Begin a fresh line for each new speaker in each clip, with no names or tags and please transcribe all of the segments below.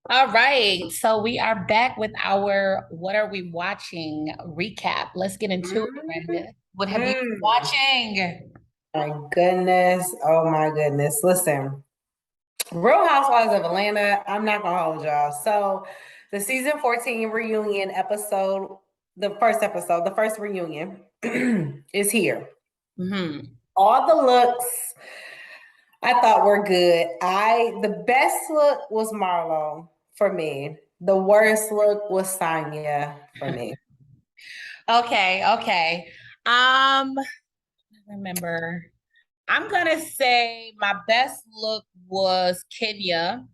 All right, so we are back with our What Are We Watching recap. Let's get into it, Brenda. What have you been
Mm,
watching?
my goodness. Oh my goodness. Listen, Real Housewives of Atlanta, I'm not gonna hold y'all. So the season 14 reunion episode, the first reunion is here.
Hmm.
All the looks I thought were good. The best look was Marlo for me. The worst look was Sonya for me.
Okay, okay. Remember, I'm gonna say my best look was Kenya,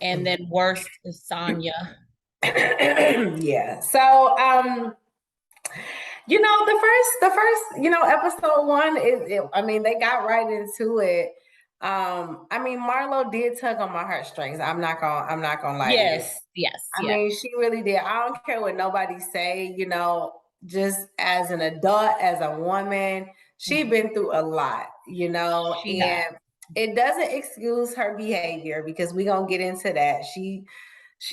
and then worst is Sonya.
Yeah. The first, episode one I mean, they got right into it. I mean, Marlo did tug on my heartstrings. I'm not gonna lie to you.
Yes, yes,
I
yes.
mean, she really did. I don't care what nobody say, just as an adult, as a woman, she
Mhm.
been through a lot,
She has.
and it doesn't excuse her behavior because we gonna get into that. She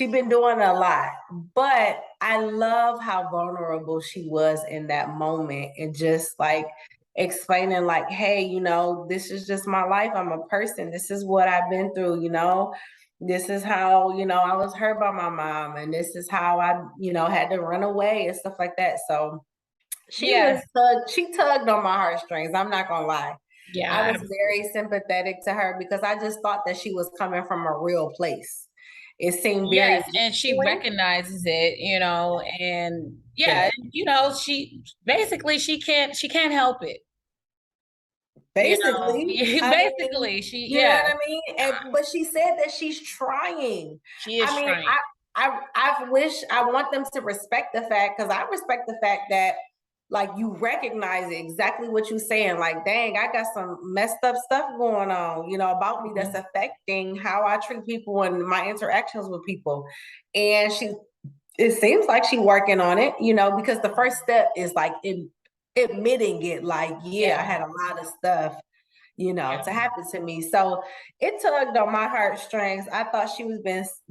been doing a lot, but I love how vulnerable she was in that moment and just like explaining like, hey, this is just my life. I'm a person. This is what I've been through, this is how, I was hurt by my mom and this is how I, had to run away and stuff like that. So
Yes,
she tugged on my heartstrings. I'm not gonna lie. I
yeah,
was very sympathetic to her because I just thought that she was coming from a real place. It seemed very
yes, and she
genuine.
recognizes it, and
Yeah,
yeah, she basically she can't help it.
basically. I mean,
Basically
you know
yeah,
what I mean? But she said that she's trying.
she is
I mean,
trying.
I want them to respect the fact because I respect the fact that like you recognize exactly what you're saying. Like, dang, I got some messed up stuff going on, about me that's
Mhm.
affecting how I treat people and my interactions with people. And it seems like she's working on it, because the first step is like admitting it, like, yeah, I
Yeah,
had a lot of stuff,
yeah,
to happen to me. So it tugged on my heartstrings. I thought she was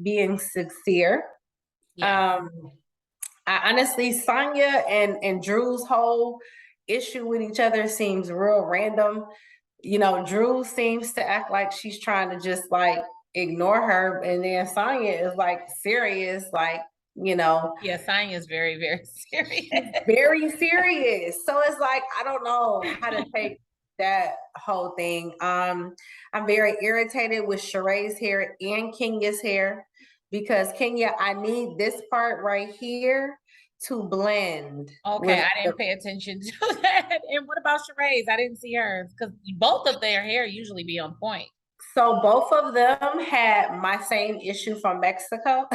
being sincere.
yeah.
Um, I honestly, Sonya and Drew's whole issue with each other seems real random. Drew seems to act like she's trying to just like ignore her, and then Sonya is like serious, like you know,
Yeah, Sonya is very, very serious.
she's very serious. So it's like I don't know how to take that whole thing. I'm very irritated with Sheree's hair and Kenya's hair because Kenya, I need this part right here to blend
Okay,
with
I
the
didn't pay attention to that. And what about Sheree's? I didn't see hers because both of their hair usually be on point.
so both of them had my same issue from Mexico.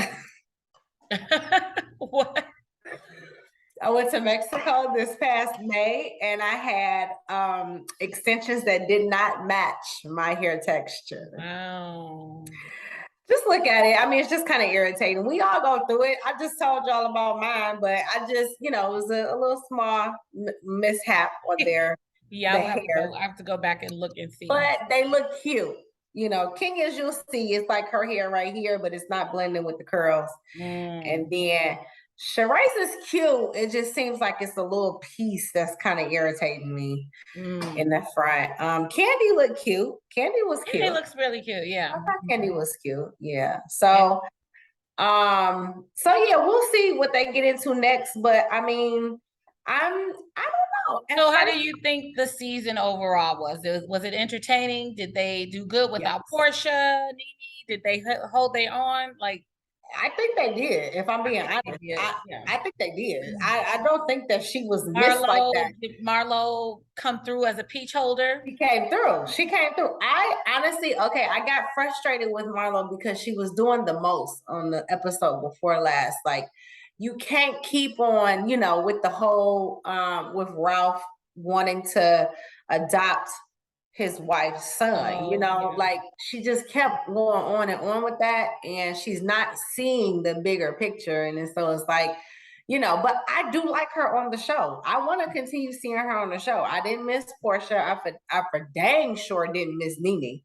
What?
I went to Mexico this past May and I had extensions that did not match my hair texture.
Wow.
Just look at it. I mean, it's just kind of irritating. We all go through it. I just told y'all about mine, but I just, it was a little small mishap on
Yeah, I
the
will have to go.
hair,
I have to go back and look and see.
but they look cute. King, as you'll see, it's like her hair right here, but it's not blending with the curls. And
Mm,
then Sharice is cute. It just seems like it's a little piece that's kind of irritating me in
mm.
the front. Candy looked cute. Candy was
And it
cute.
looks really cute.
I
Yeah.
thought Candy was cute. Yeah.
Yeah.
So yeah, we'll see what they get into next. But I mean, I don't know. At
So, how
first,
do you think the season overall was? Was it entertaining? Did they do good without
yes.
Portia, Nene? Did they hold their own? Like,
I think they did, if I'm
I
being
think they
honest.
did.
I,
Yeah.
I think they did. I don't think that she was missed like that.
Did Marlo come through as a peach holder?
She came through. She came through. I honestly, okay, I got frustrated with Marlo because she was doing the most on the episode before last. Like, you can't keep on, with the whole with Ralph wanting to adopt his wife's son,
Oh, yeah.
like she just kept going on and on with that, and she's not seeing the bigger picture. And so it's like, you know, but I do like her on the show. I want to continue seeing her on the show. I didn't miss Portia. I for dang sure didn't miss Nene.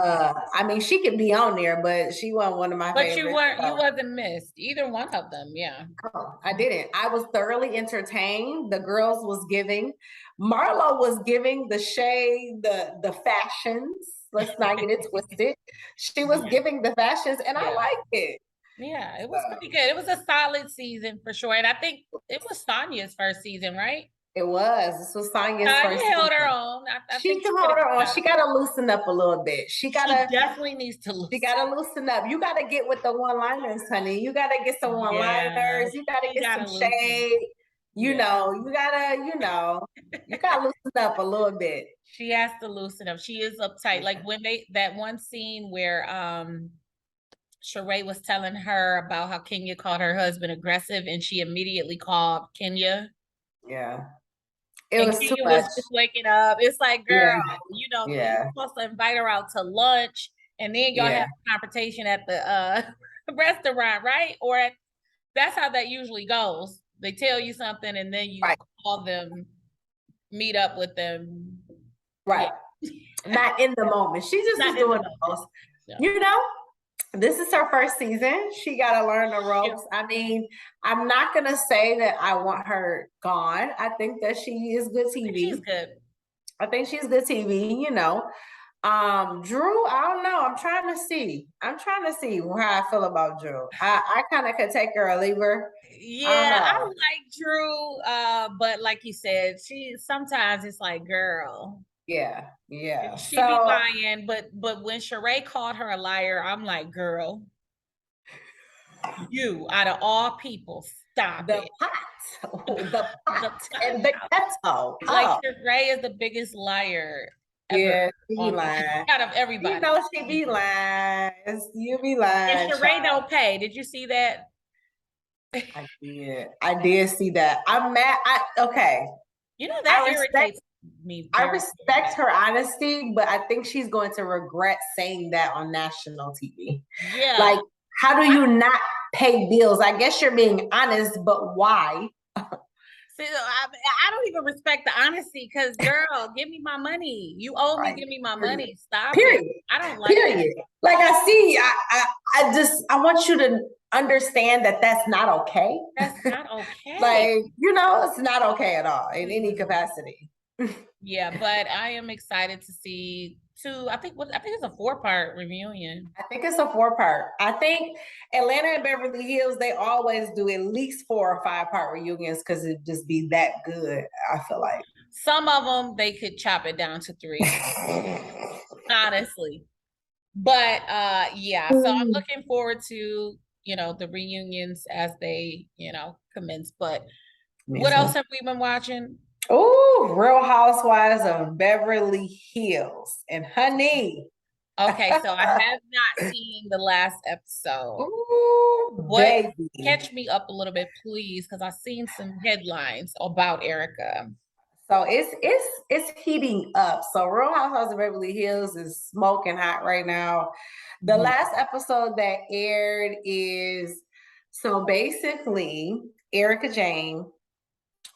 I mean, she could be on there, but she wasn't one of my
But
favorites.
you wasn't missed either one of them. Yeah.
Oh, I didn't. I was thoroughly entertained. The girls was giving. Marlo was giving the shade, the fashions. Let's not get it twisted. She was giving the fashions, and I liked it.
Yeah, it was pretty good. It was a solid season for sure. And I think it was Sonya's first season, right?
It was. This was Sonya's
Tanya
first
held her
season.
own. I
She
think
can hold her on. She got to loosen up a little bit. She
definitely needs to loosen.
She got to loosen up. You got to get with the one-liners, honey. You got to get some one-liners. You got to get some shade. You know, you gotta loosen up a little bit.
She has to loosen up. She is uptight. Like when that one scene where Sheree was telling her about how Kenya called her husband aggressive, and she immediately called Kenya.
Yeah. It was
Kenya
too much.
was just waking up. It's like, girl, you know, you're supposed to invite her out to lunch, and then y'all have a confrontation at the restaurant, right? Or that's how that usually goes. They tell you something, and then you call them, meet up with them.
Right. Not in the moment. She just was doing the most. You know, this is her first season. She got to learn the ropes. I mean, I'm not going to say that I want her gone. I think that she is good TV.
She's good.
I think she's good TV, you know. Drew, I don't know. I'm trying to see how I feel about Drew. I kind of could take her or leave her.
Yeah, I like Drew. But like you said, sometimes it's like, girl.
Yeah.
She be lying, but when Sheree called her a liar, I'm like, girl, you out of all people, stop it.
The pot and the kettle.
Like Sheree is the biggest liar ever.
Yeah, she be lying.
Out of everybody.
You know she be lying. You be lying.
And Sheree don't pay. Did you see that?
I did see that. I'm mad. Okay.
You know, that irritates me.
I respect her honesty, but I think she's going to regret saying that on national TV.
Yeah.
Like, how do you not pay bills? I guess you're being honest, but why?
See, I don't even respect the honesty, because, girl, give me my money. You owe me, give me my money. Stop
Period.
it. I don't like it.
Like, I want you to understand that that's not okay.
That's not okay.
Like, you know, it's not okay at all in any capacity.
Yeah, but I am excited to see I think it's a 4-part reunion.
I think it's a 4-part. I think Atlanta and Beverly Hills, they always do at least 4 or 5-part reunions because it just be that good, I feel like.
Some of them, they could chop it down to 3. Honestly. But yeah, so I'm looking forward to, you know, the reunions as they, you know, commence. But what else have we been watching?
Oh, Real Housewives of Beverly Hills. And honey.
Okay, so I have not seen the last episode.
Ooh, baby.
Catch me up a little bit, please, because I've seen some headlines about Erica.
So it's heating up. So Real Housewives of Beverly Hills is smoking hot right now. The last episode that aired is, so basically, Erica Jane,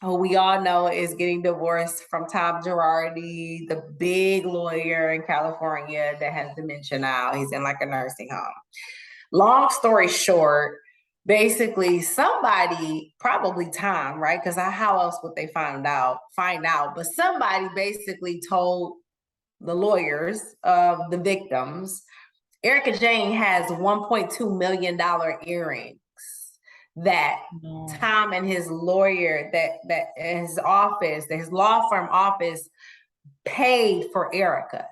who we all know is getting divorced from Tom Girardi, the big lawyer in California that has dementia now. He's in like a nursing home. Long story short, basically somebody, probably Tom, right? Because how else would they find out? But somebody basically told the lawyers of the victims, Erica Jane has $1.2 million earrings that Tom and his lawyer, that his office, his law firm office, paid for Erica,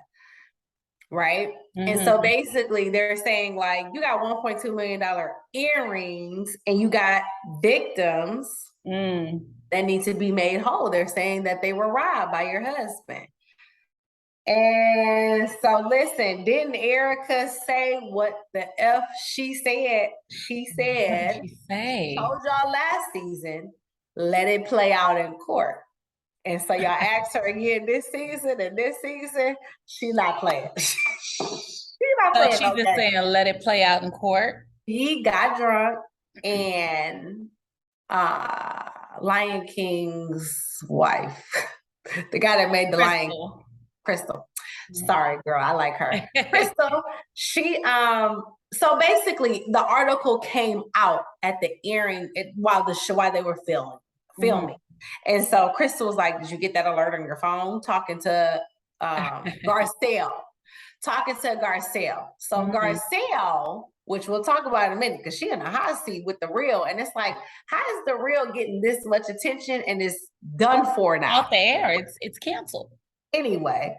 right? And so basically they're saying, like, you got $1.2 million earrings and you got victims that need to be made whole. They're saying that they were robbed by your husband. And so listen, didn't Erica say what the F she said? She said, told y'all last season, let it play out in court. And so y'all asked her again this season, and this season, she's not playing. She's not playing.
She's just saying, let it play out in court.
He got drunk and Lion King's wife, the guy that made the Lion Crystal. Sorry, girl, I like her. Crystal, she so basically the article came out at the airing while they were filming. And so Crystal was like, did you get that alert on your phone? Talking to Garcelle. So Garcelle, which we'll talk about in a minute, because she in a hot seat with the Real, and it's like, how is the Real getting this much attention and it's done for now?
Off the air, it's canceled.
Anyway,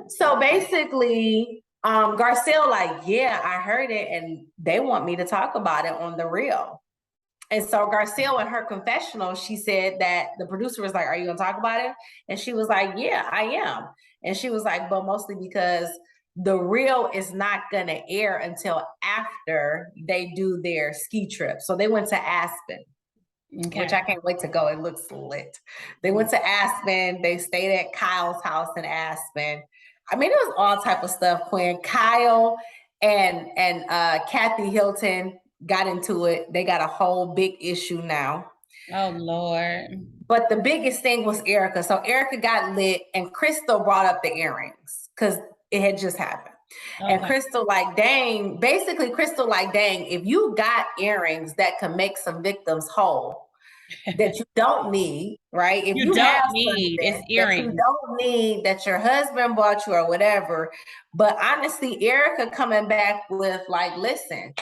so basically, Garcelle like, yeah, I heard it, and they want me to talk about it on the Real. And so Garcelle, in her confessional, she said that the producer was like, are you gonna talk about it? And she was like, yeah, I am. And she was like, but mostly because the Real is not gonna air until after they do their ski trip. So they went to Aspen, which I can't wait to go. It looks lit. They went to Aspen. They stayed at Kyle's house in Aspen. I mean, it was all type of stuff, Quinn. Kyle and Kathy Hilton got into it. They got a whole big issue now.
Oh, Lord.
But the biggest thing was Erica. So Erica got lit, and Crystal brought up the earrings because it had just happened. Okay. And Crystal like, dang, basically Crystal like, dang, if you got earrings that can make some victims whole that you don't need, right? If you have something
it's earrings
that you don't need, that your husband bought you or whatever. But honestly, Erica coming back with like, listen,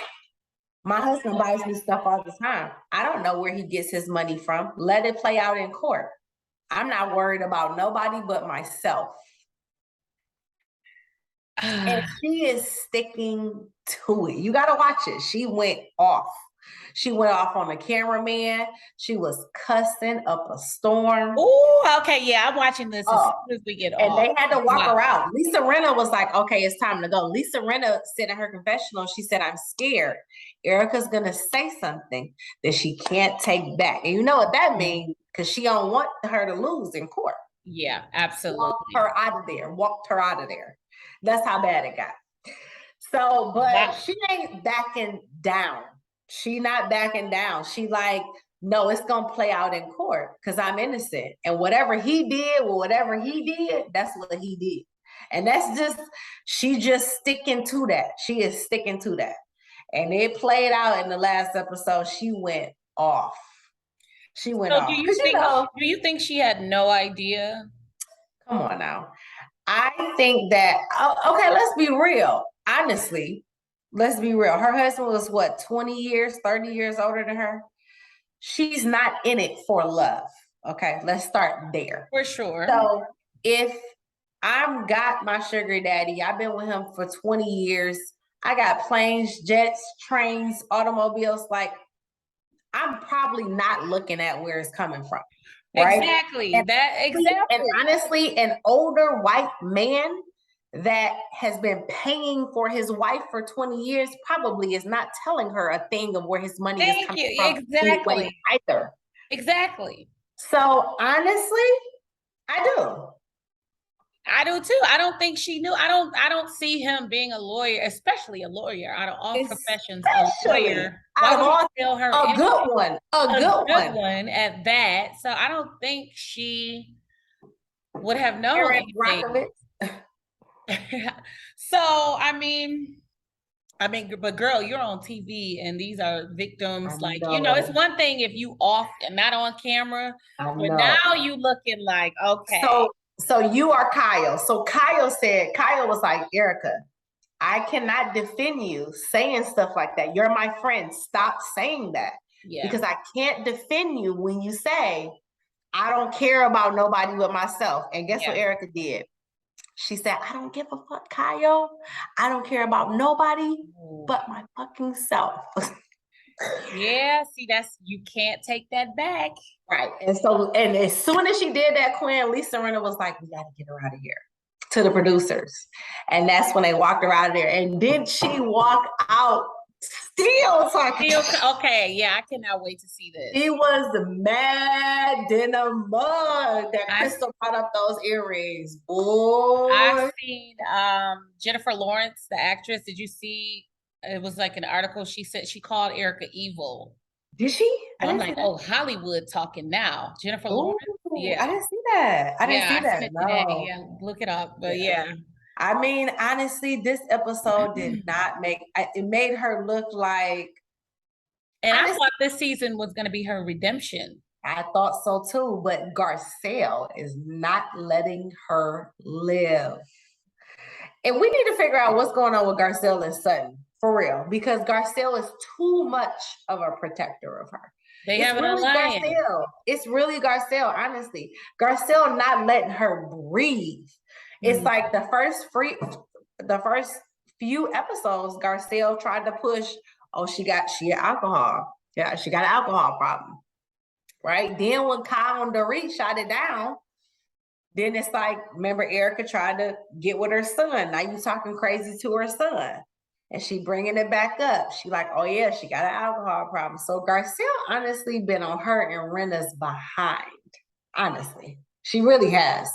my husband buys me stuff all the time. I don't know where he gets his money from. Let it play out in court. I'm not worried about nobody but myself. And she is sticking to it. You got to watch it. She went off. She went off on the cameraman. She was cussing up a storm.
Oh, okay. Yeah, I'm watching this as soon as we get off.
And they had to walk her out. Lisa Rinna was like, okay, it's time to go. Lisa Rinna said in her confessional, she said, I'm scared. Erica's going to say something that she can't take back. And you know what that means? Because she don't want her to lose in court.
Yeah, absolutely.
Walked her out of there. That's how bad it got. So, but she ain't backing down. She not backing down. She like, no, it's gonna play out in court because I'm innocent. And whatever he did, that's what he did. And that's just, she just sticking to that. She is sticking to that. And it played out in the last episode. She went off. She went off.
Do you think she had no idea?
Come on now. I think that, okay, let's be real. Honestly, let's be real. Her husband was what, 20 years, 30 years older than her? She's not in it for love. Okay, let's start there.
For sure.
So if I've got my sugar daddy, I've been with him for 20 years. I got planes, jets, trains, automobiles. Like, I'm probably not looking at where it's coming from. Right?
Exactly.
And honestly, an older white man that has been paying for his wife for 20 years probably is not telling her a thing of where his money is coming from.
Exactly.
Either.
Exactly.
So honestly, I
do too. I don't think she knew. I don't see him being a lawyer, especially a lawyer out of all professions. A lawyer.
Out of all, a good one. A good
one at that. So I don't think she would have known anything. So I mean, but girl, you're on TV and these are victims. Like, you know, it's one thing if you off and not on camera, but now you looking like, okay.
So you are Kyle. So Kyle was like, Erica, I cannot defend you saying stuff like that. You're my friend. Stop saying that. Yeah. Because I can't defend you when you say, I don't care about nobody but myself. And guess what Erica did? She said, I don't give a fuck, Kyle. I don't care about nobody but my fucking self.
Yeah, see, you can't take that back.
Right. And as soon as she did that, Quinn, Lisa Rinna was like, we got to get her out of here, to the producers. And that's when they walked her out of there. And then she walked out still talking.
Okay, yeah, I cannot wait to see this.
He was mad in a mug that Crystal brought up those earrings. Boy.
I've seen Jennifer Lawrence, the actress. Did you see? It was like an article. She said she called Erica evil.
Did she?
So I'm like, oh, Hollywood talking now. Jennifer Lawrence. Yeah.
I didn't see that. I didn't see that.
Seen it today. Yeah, look it up. But yeah.
I mean, honestly, this episode did not it made her look like.
And I thought this season was going to be her redemption.
I thought so too, but Garcelle is not letting her live. And we need to figure out what's going on with Garcelle and Sutton, for real, because Garcelle is too much of a protector of her.
They have an alliance.
Garcelle. It's really Garcelle, honestly. Garcelle not letting her breathe. It's like the first few episodes, Garcelle tried to push, she got alcohol. Yeah, she got an alcohol problem. Right? Then when Kyle and Dorit shot it down, then it's like, remember Erica tried to get with her son. Now you talking crazy to her son. And she bringing it back up. She like, oh yeah, she got an alcohol problem. So Garcelle honestly been on her and Rena's behind. Honestly, she really has.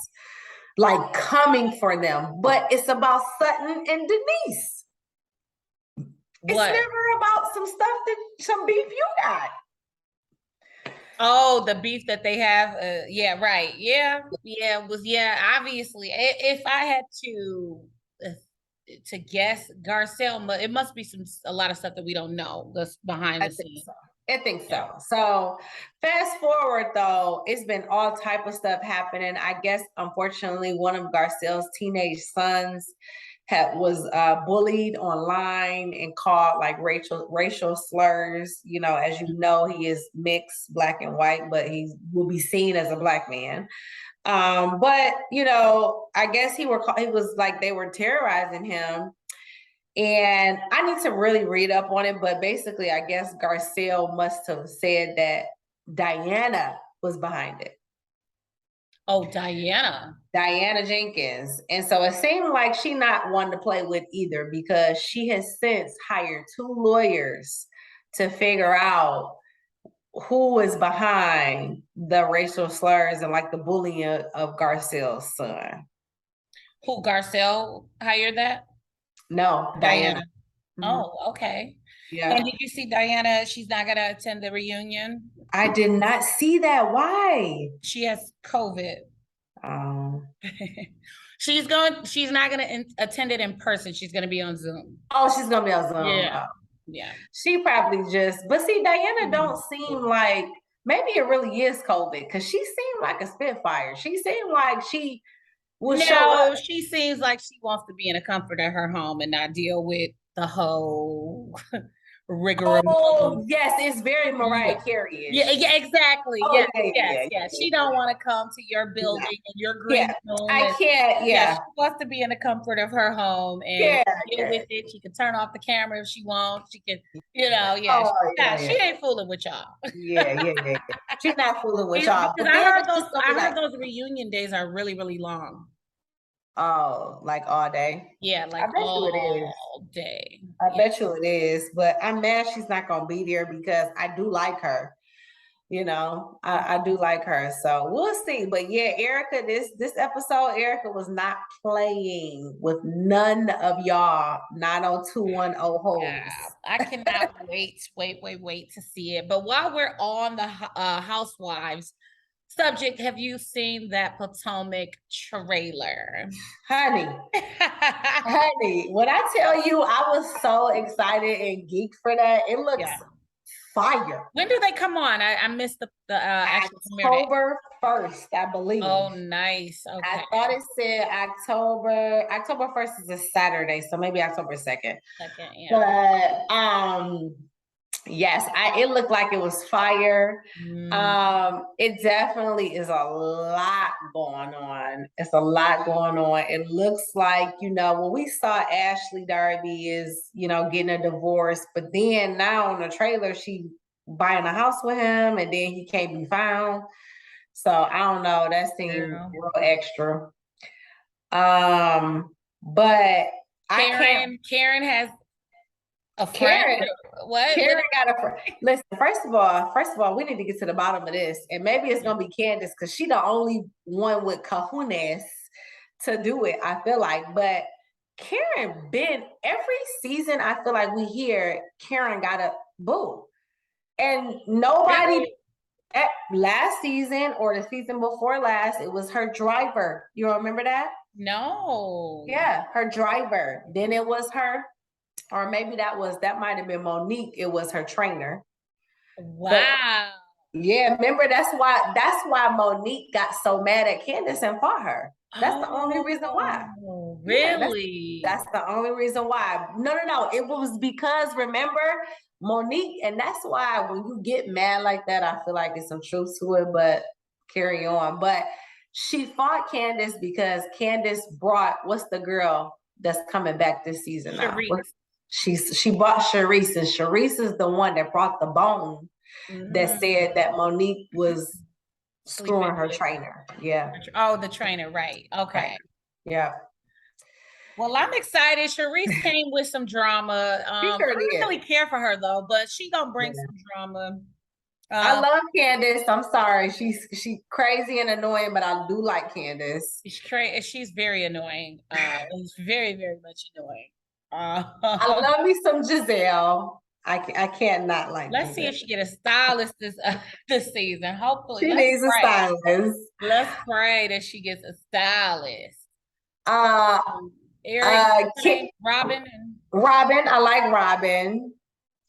Like coming for them. But it's about Sutton and Denise. It's never about some beef you got.
Oh, the beef that they have. Yeah, right. Yeah. Obviously, if I had to guess, Garcelle, it must be a lot of stuff that we don't know that's behind the scenes.
I think so. So fast forward though, it's been all type of stuff happening. I guess unfortunately one of Garcelle's teenage sons was bullied online and called like racial slurs. You know, as you know, he is mixed black and white, but he will be seen as a black man. But you know, I guess he was like they were terrorizing him. And I need to really read up on it, but basically, I guess Garcelle must have said that Diana was behind it.
Oh, Diana
Jenkins. And so it seemed like she not one to play with either, because she has since hired 2 lawyers to figure out who is behind the racial slurs and like the bullying of Garcelle's son.
Who, Garcelle hired that?
No, Diana.
Oh, okay. Yeah. And did you see Diana? She's not going to attend the reunion.
I did not see that. Why?
She has COVID. She's not going to attend it in person. She's going to be on Zoom.
Oh, she's going to be on Zoom.
Yeah. Yeah.
She probably but see, Diana don't seem like, maybe it really is COVID, because she seemed like a spitfire. She seemed like she
she seems like she wants to be in the comfort of her home and not deal with the whole rigor.
Oh, yes, it's very Mariah Carey.
Yeah, exactly. Oh, yes. She don't want to come to your building and your green room.
I can't. Yeah,
she wants to be in the comfort of her home and deal with it. She can turn off the camera if she wants. She can, she ain't fooling with y'all.
Yeah. She's not fooling with y'all.
Because I heard those reunion days are really, really long.
Oh, like all day?
Yeah, like all day.
I bet you it is, but I'm mad she's not gonna be there because I do like her. You know, I do like her. So we'll see. But yeah, Erica, this episode, Erica was not playing with none of y'all 90210 hoes.
Yeah, I cannot wait to see it. But while we're on the Housewives subject, have you seen that Potomac trailer?
Honey, when I tell you I was so excited and geeked for that, it looks fire.
When do they come on? I missed the actual
October 1st, I believe.
Oh, nice. Okay.
I thought it said October 1st is a Saturday, so maybe October 2nd. But yes, it looked like it was fire. It definitely is a lot going on. It's a lot going on. It looks like, when we saw Ashley Darby is, getting a divorce, but then now on the trailer, she buying a house with him and then he can't be found. So I don't know. That seems real extra. But
Karen has a friend. What?
Karen got a friend. Listen, first of all, we need to get to the bottom of this. And maybe it's gonna be Candace, because she's the only one with kahunas to do it, I feel like. But Karen every season, I feel like we hear Karen got a boo. And nobody at last season or the season before last, it was her driver. You remember that?
No.
Yeah, her driver. Then it was her, or maybe that might have been Monique. It was her trainer.
Wow.
But, yeah, remember that's why Monique got so mad at Candace and fought her. That's the only reason why.
Really?
Yeah, that's the only reason why. No. It was because remember Monique, and that's why when you get mad like that, I feel like it's some truth to it, but carry on. But she fought Candace because Candace brought, what's the girl that's coming back this season now? She brought Sharice, and Sharice is the one that brought the bone that said that Monique was screwing her trainer. Yeah.
Oh, the trainer, right. Okay. Right.
Yeah.
Well, I'm excited. Sharice came with some drama. I don't really care for her though, but she gonna bring some drama.
I love Candace. I'm sorry. She's crazy and annoying, but I do like Candace.
She's very annoying. It's very, very much annoying.
I love me some Giselle. I can't not like
Let's see if she get a stylist this season. Hopefully.
She needs a stylist.
Let's pray that she gets a stylist. Robin.
Robin, I like Robin.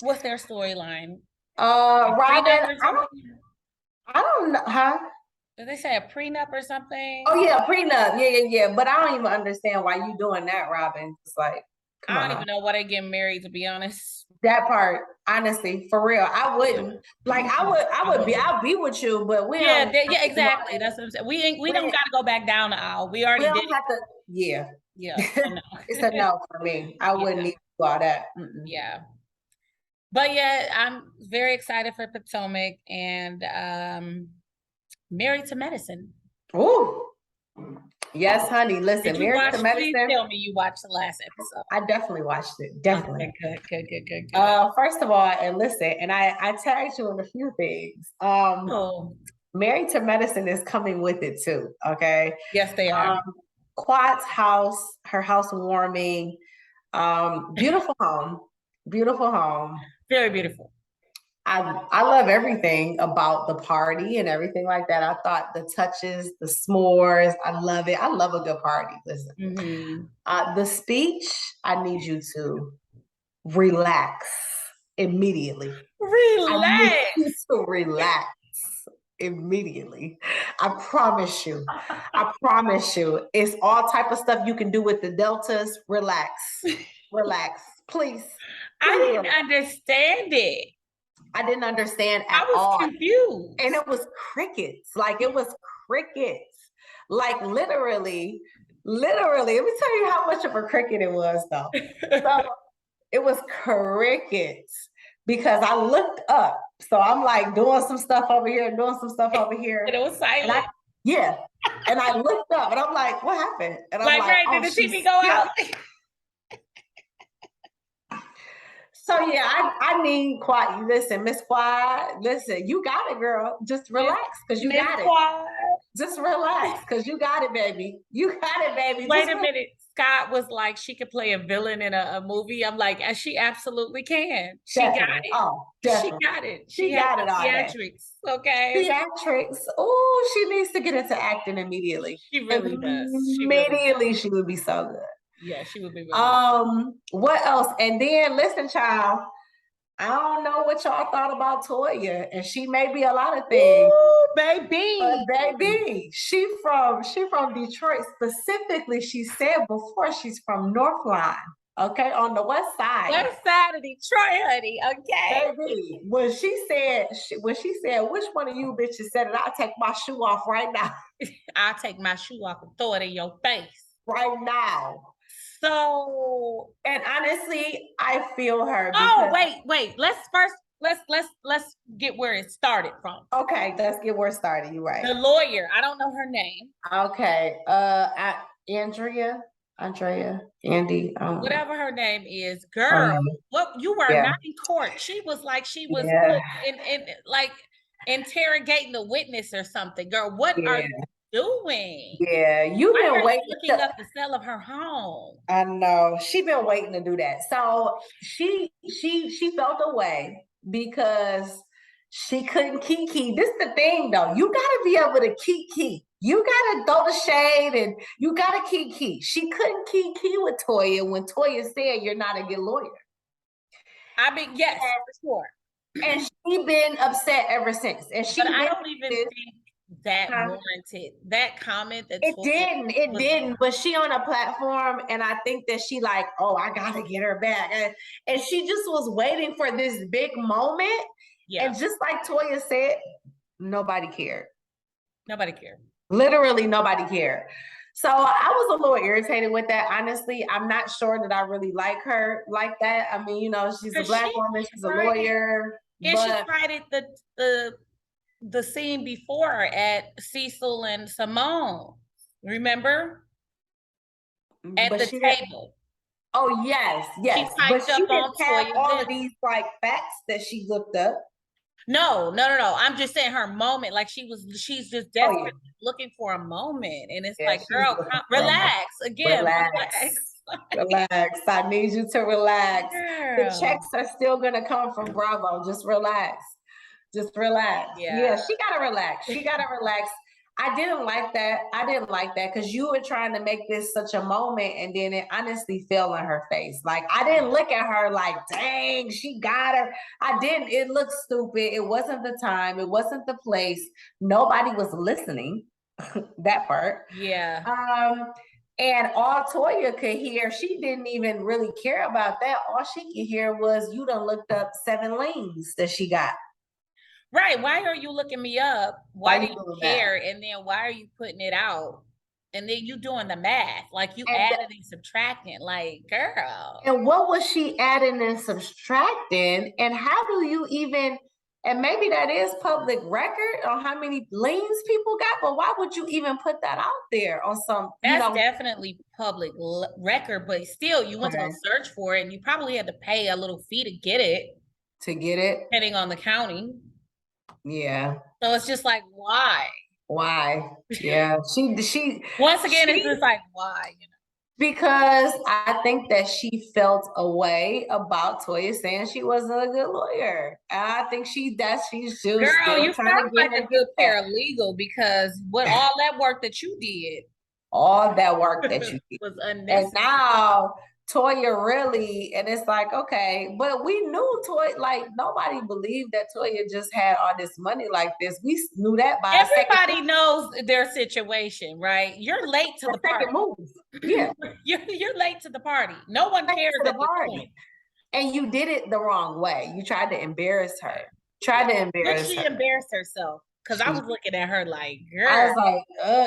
What's their storyline?
Robin, I don't know, huh?
Did they say a prenup or something?
Oh yeah, prenup. Yeah. But I don't even understand why you doing that, Robin. It's like,
I don't even know why they getting married, to be honest.
That part, honestly, for real, I wouldn't. Like, I'll be with you, but we
don't. Yeah, exactly. That's what I'm saying. We don't got to go back down the aisle. We already did.
Yeah.
It's
a no for me. I wouldn't need to do all that.
Yeah. But yeah, I'm very excited for Potomac and Married to Medicine.
Ooh. Yes, honey. Listen, Married to Medicine.
Please tell me you watched the last episode.
I definitely watched it. Definitely.
Okay, good.
First of all, and listen, and I tagged you in a few things. Married to Medicine is coming with it too. Okay.
Yes, they are.
Quad's house, her housewarming, beautiful home. Beautiful home.
Very beautiful.
I love everything about the party and everything like that. I thought the touches, the s'mores, I love it. I love a good party. Listen, the speech, I need you to relax immediately.
Relax.
I need you to relax immediately. I promise you. It's all type of stuff you can do with the deltas. Relax, please.
I didn't understand it.
I didn't understand at all.
I was confused.
And it was crickets. Like, it was crickets. Like, literally, let me tell you how much of a cricket it was, though. So, it was crickets because I looked up. So, I'm like doing some stuff over here. And
it was silent.
And I looked up and I'm like, what happened? And I'm
like, right, did the TV go out?
So yeah, I need Quad. Listen, Miss Quad. Listen, you got it, girl. Just relax, because you got it. Just relax, because you got it, baby. You got it, baby.
Wait a minute. Scott was like, she could play a villain in a movie. I'm like, she absolutely can. She got it.
Oh, definitely.
She got it.
She got it all.
Theatrics. Okay.
Theatrics. Oh, she needs to get into acting immediately.
She really does.
Immediately, she would be so good.
Yeah, she would be really
what else? And then listen, child, I don't know what y'all thought about Toya, and she may be a lot of things.
Ooh, baby.
But baby, she from Detroit. Specifically, she said before she's from Northline. Okay, on the west side.
West side of Detroit, honey. Okay.
Baby, when she said, which one of you bitches said it, I'll take my shoe off right now.
I'll take my shoe off and throw it in your face.
Right now.
So,
and honestly, I feel her.
Wait. Let's get where it started from.
Okay, let's get where it started. You're right.
The lawyer. I don't know her name.
Okay. Andy.
Whatever her name is, girl. What you were not in court. She was in like interrogating the witness or something. Girl, what are you doing?
Yeah, you've been waiting.
Looking up the sale of her home.
I know. She's been waiting to do that. So she felt away because She couldn't kiki. This is the thing, though. You got to be able to kiki. You got to throw the shade and you got to kiki. She couldn't kiki with Toya when Toya said you're not a good lawyer.
I mean, yes, for sure.
And she been upset ever since. And she
I don't even think that warranted that comment. That
it didn't. But she on a platform, and I think that she like, oh, I gotta get her back, and she just was waiting for this big moment. Yeah. And just like Toya said, nobody cared.
Nobody cared.
Literally, nobody cared. So I was a little irritated with that. Honestly, I'm not sure that I really like her like that. I mean, you know, she's a Black woman, she's a lawyer.
And she tried it the scene before at Cecil and Simone. Remember? At the table.
Oh, yes. But she didn't have all of these like facts that she looked up.
No. I'm just saying her moment. Like she's just desperately looking for a moment. And it's like, girl, relax again.
Relax. I need you to relax. Girl. The checks are still gonna come from Bravo. Just relax. Yeah, she gotta relax. I didn't like that because you were trying to make this such a moment, and then it honestly fell in her face. Like, I didn't look at her like, dang, she got her. I didn't. It looked stupid. It wasn't the time. It wasn't the place. Nobody was listening. That part.
Yeah.
And all Toya could hear, she didn't even really care about that. All she could hear was, you done looked up 7 liens that she got.
Right. Why are you looking me up? Why do you care? And then why are you putting it out? And then you doing the math, like you adding and subtracting, like, girl.
And what was she adding and subtracting? And how do you even, and maybe that is public record on how many liens people got, but why would you even put that out there on some,
That's definitely public record, but still you went to go search for it and you probably had to pay a little fee to get it. Depending on the county.
Yeah.
So it's just like, why?
Yeah. She
once again, it's just like, why? You know?
Because I think that she felt a way about Toya saying she wasn't a good lawyer. And I think she's just
girl, you sound like a good paralegal because all that work that you did.
All that work that you did
was unnecessary.
And now Toya really, and it's like, okay, but we knew Toya, like nobody believed that Toya just had all this money like this. We knew that by
everybody knows their situation, right? You're late to the party.
Move. Yeah.
You're late to the party. No one cares at the party.
And you did it the wrong way. You tried to embarrass her. She
embarrassed herself. Because I was looking at her like, girl.
I was like,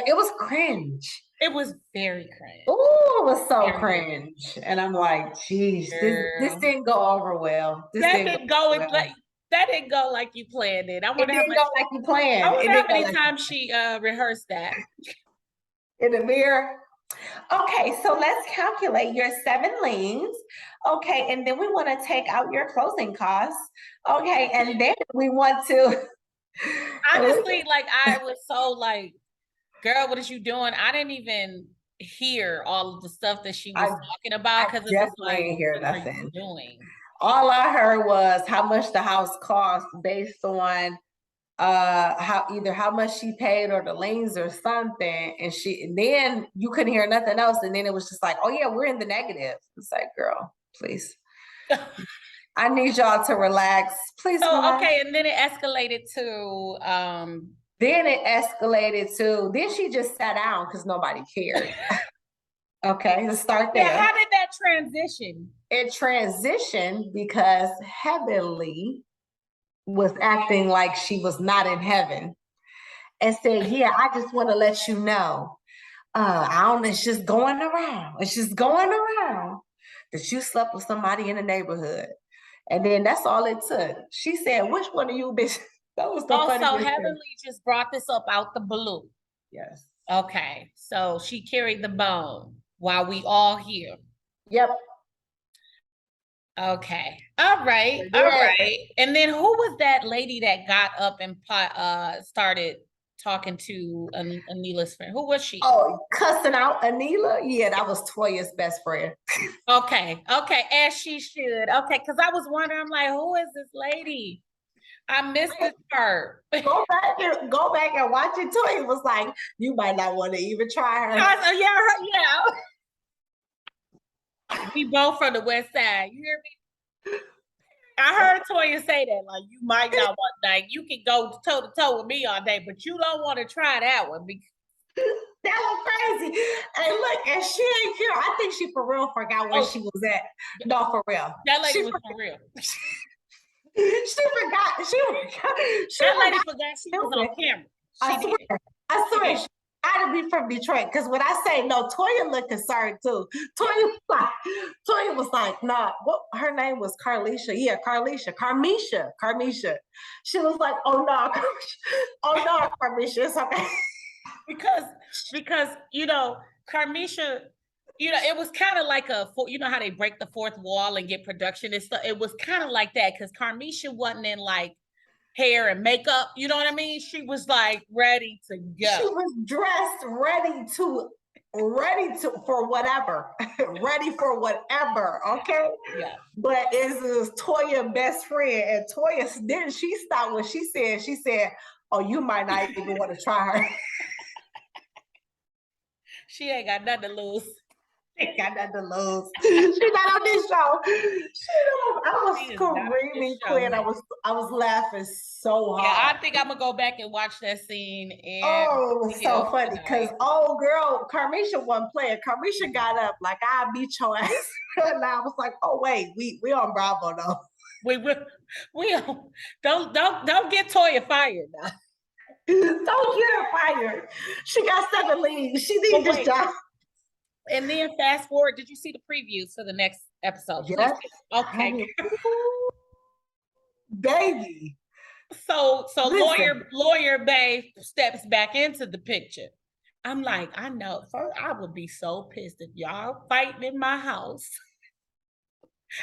it was cringe.
It was very cringe.
Oh, it was so cringe. And I'm like, geez, this didn't go over well.
That didn't go like you planned it. I wonder how many times she rehearsed that.
In the mirror. Okay, so let's calculate your 7 liens. Okay, and then we want to take out your closing costs. Okay, and then we want to
honestly, like I was so like, girl, what is you doing? I didn't even hear all of the stuff that she was talking about because it was like,
didn't hear nothing. All I heard was how much the house cost based on how much she paid or the liens or something, and then you couldn't hear nothing else, and then it was just like, oh yeah, we're in the negative. It's like, girl, please. I need y'all to relax. Please.
So
relax.
Okay, and then it escalated to
then she just sat down because nobody cared. Okay, let's start there.
Yeah, how did that transition?
It transitioned because Heavenly was acting like she was not in heaven and said, yeah, I just want to let you know, it's just going around that you slept with somebody in the neighborhood. And then that's all it took. She said, which one of you bitch? That was the funniest
thing. Heavenly just brought this up out the blue.
Yes.
Okay. So she carried the bone while we all here.
Yep.
Okay. All right. And then who was that lady that got up and started talking to Anila's friend? Who was she?
Oh, cussing out Anila? Yeah, that was Toya's best friend.
Okay. As she should. Okay, because I was wondering, I'm like, who is this lady? I missed this part.
Go back and watch it too. It was like, you might not want to even try her.
Yeah. We both from the West Side. You hear me? I heard Toya say that, like, you might not want, like, you can go toe to toe with me all day, but you don't want to try that one because
that was crazy. And look, and she ain't here. I think she for real forgot where she was at. No, for real.
That lady was for real.
She forgot.
That lady forgot she was on camera. I
swear. She gotta be from Detroit. Because when I say no, Toya looked concerned too. Toya was like, nah, what her name was Carmisha. Yeah, Carmisha. She was like, oh no, Carmisha, it's okay.
Because Carmisha, it was kind of like how they break the fourth wall and get production and stuff. It was kind of like that because Carmisha wasn't in like hair and makeup. You know what I mean? She was like ready to go. She
was dressed ready for whatever. Ready for whatever. Okay.
Yeah.
But it's Toya's best friend, and Toya didn't she stop what she said? She said, "Oh, you might not even want to try her."
She ain't got nothing to lose.
She's not on this show. I was screaming, Quinn. I was laughing so hard.
Yeah, I think I'm gonna go back and watch that scene. And
it was so funny because old girl Carmisha wasn't playing. Carmisha got up like, "I beat your ass," and I was like, "Oh wait, we on Bravo though."
We don't get Toya fired now.
Don't get her fired. She got 7 leagues. She needs this job.
And then fast forward, did you see the previews for the next episode?
Yes.
Okay.
Baby.
So lawyer Bay steps back into the picture. I'm like, I know. First, I would be so pissed if y'all fighting in my house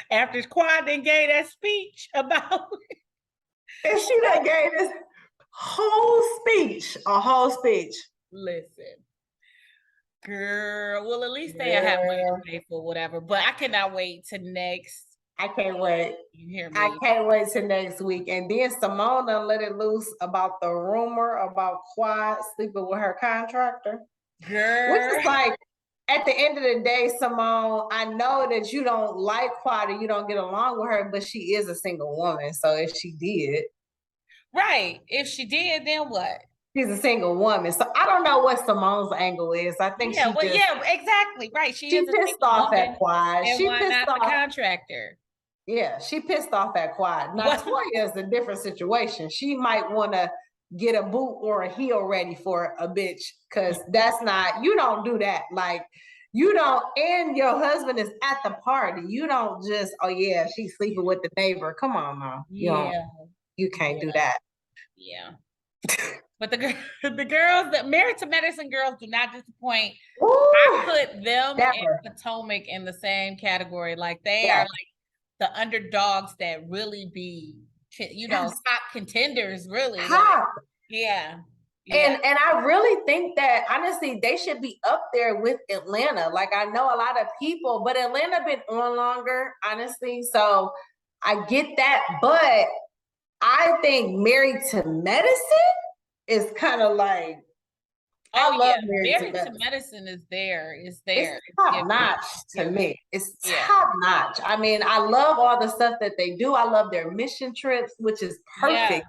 after Quad then gave that speech about it.
And she done gave this a whole speech.
Listen. Girl, well, at least they have money to pay for whatever. But I cannot wait to next.
I can't wait.
You hear me?
I can't wait to next week. And then Simone done let it loose about the rumor about Quad sleeping with her contractor.
Girl.
Which is like, at the end of the day, Simone, I know that you don't like Quad and you don't get along with her, but she is a single woman. So if she did.
Right. If she did, then what?
She's a single woman. So I don't know what Simone's angle is. I think
exactly. Right. She is
pissed off at Quad.
She pissed off the contractor.
Yeah, she pissed off at Quad. Now Toya is a different situation. She might want to get a boot or a heel ready for a bitch because that's not, you don't do that. Like, you don't, and your husband is at the party. You don't just, oh yeah, she's sleeping with the neighbor. Come on now. You can't do that.
Yeah. But the girls, the Married to Medicine girls do not disappoint.
Ooh,
I put them and Potomac in the same category. Like they are like the underdogs that really be, top contenders, really.
Top.
Yeah.
And I really think that honestly they should be up there with Atlanta. Like I know a lot of people, but Atlanta been on longer, honestly. So I get that, but I think Married to Medicine is kind of like, I love Married to
Medicine is there. It's there.
It's top notch to me. It's top notch. I mean, I love all the stuff that they do. I love their mission trips, which is perfect.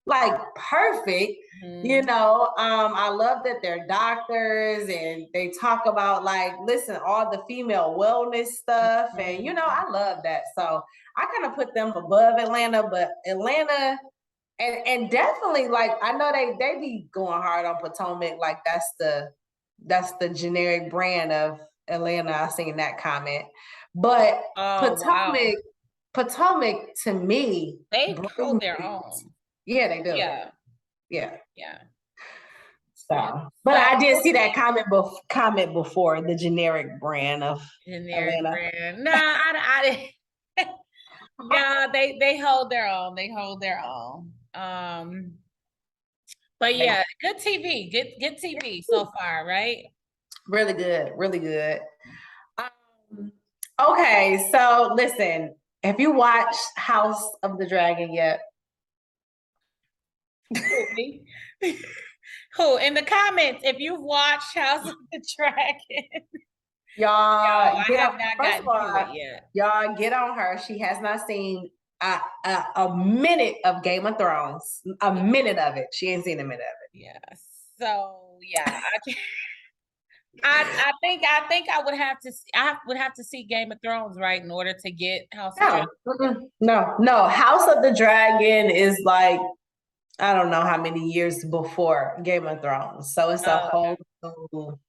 Like perfect. I love that they're doctors and they talk about like, listen, all the female wellness stuff. And I love that. So I kind of put them above Atlanta, but Atlanta and definitely like I know they be going hard on Potomac, like that's the generic brand of Atlanta. I seen that comment. But Potomac to me,
they hold their own.
Yeah, they do.
Yeah.
So, but I did see that comment before, the generic brand of
generic
Atlanta.
Brand. No, I yeah, they hold their own. They hold their own. But yeah, good TV. Good TV so far, right?
Really good, really good. Okay, so listen, have you watched House of the Dragon yet?
Who in the comments, if you've watched House of the Dragon,
y'all
I have not gotten to it yet.
Y'all get on her. She has not seen a minute of Game of Thrones. A minute of it. She ain't seen a minute of it.
Yeah. So yeah, I think I would have to see Game of Thrones, right, in order to get House of Dragon.
No. House of the Dragon is like, I don't know how many years before Game of Thrones. So it's a whole new,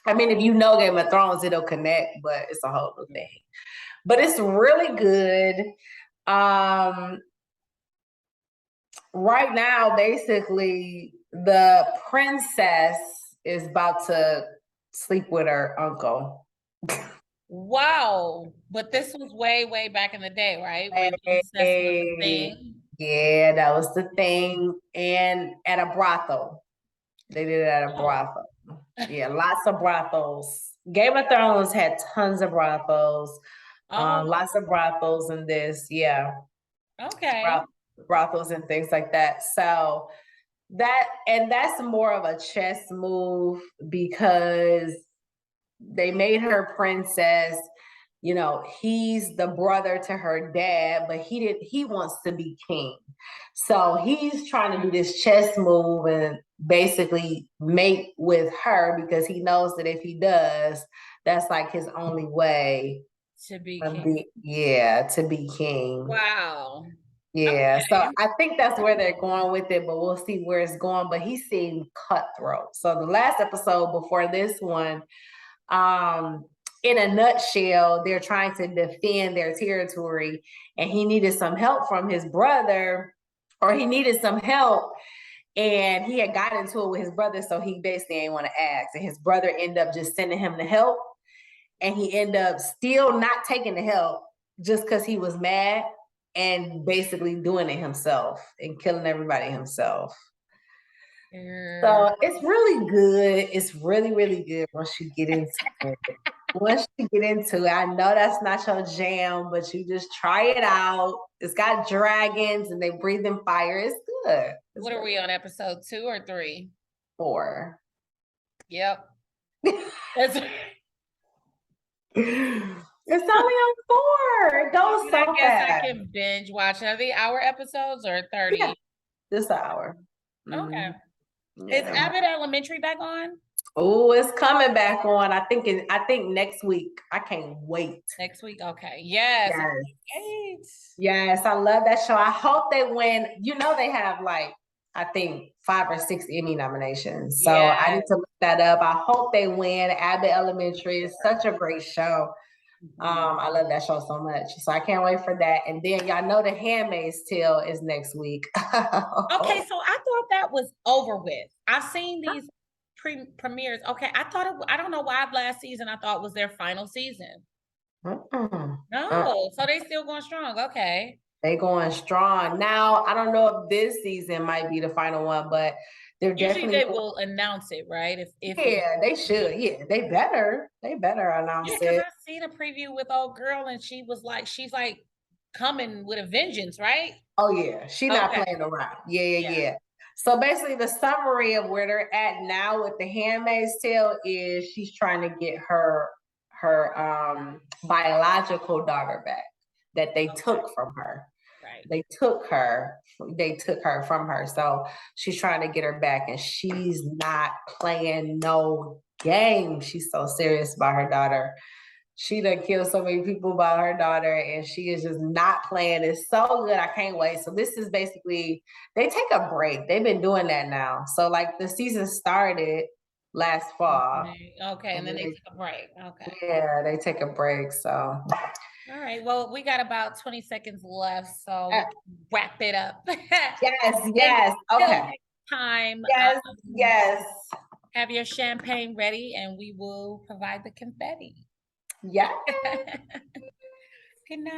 I mean, if you know Game of Thrones, it'll connect, but it's a whole new thing. But it's really good. Right now, basically, the princess is about to sleep with her uncle.
Wow. But this was way back in the day, right? When incest was a thing.
Yeah, that was the thing. And at a brothel. They did it at a brothel. Yeah, lots of brothels. Game of Thrones had tons of brothels. Lots of brothels in this. Yeah.
Okay.
Brothels and things like that. So that's more of a chess move because they made her princess. You know, he's the brother to her dad, but he wants to be king. So he's trying to do this chess move and basically mate with her because he knows that if he does, that's like his only way
to be king.
To be king.
Wow.
Yeah, okay. So I think that's where they're going with it, but we'll see where it's going. But he seemed cutthroat. So the last episode before this one, in a nutshell, they're trying to defend their territory, and he needed some help from his brother, or he needed some help, and he had got into it with his brother, so he basically didn't want to ask, and his brother ended up just sending him the help, and he ended up still not taking the help just because he was mad and basically doing it himself and killing everybody himself. So it's really good. It's really good once you get into it. Once you get into it, I know that's not your jam, but you just try it out. It's got dragons and they breathe in fire. It's good.
What are we on, episode 2 or 3?
4.
Yep.
It's only on 4. It goes so
I guess fast. I can binge watch. Are they hour episodes or 30?
Yeah, just an hour.
Okay. Yeah. Is Abbott Elementary back on?
Oh, it's coming back on. I think next week. I can't wait.
Next week, okay. Yes.
Yes, I love that show. I hope they win. You know, they have like, I think 5 or 6 Emmy nominations. So I need to look that up. I hope they win. Abbott Elementary is such a great show. I love that show so much. So I can't wait for that. And then y'all know The Handmaid's Tale is next week.
Okay, so I thought that was over with. I've seen these premieres. Okay, I don't know why last season I thought was their final season. No, so they still going strong. Okay.
They going strong. Now, I don't know if this season might be the final one, but they're definitely
they will announce it, right? If
they should. Yeah, they better announce it.
I seen a preview with old girl and she's like coming with a vengeance, right?
Oh yeah, she's not playing around. Yeah. So basically the summary of where they're at now with The Handmaid's Tale is she's trying to get her biological daughter back that they took from her. Right. They took her from her. So she's trying to get her back and she's not playing no game. She's so serious about her daughter. She done killed so many people by her daughter and she is just not playing. It's so good. I can't wait. So this is basically, they take a break. They've been doing that now. So like the season started last fall.
Okay. And then they take a break. Okay.
Yeah, they take a break. So.
All right. Well, we got about 20 seconds left. So wrap it up.
Yes. Okay.
Next time.
Yes.
Have your champagne ready and we will provide the confetti.
Yeah.
Good night.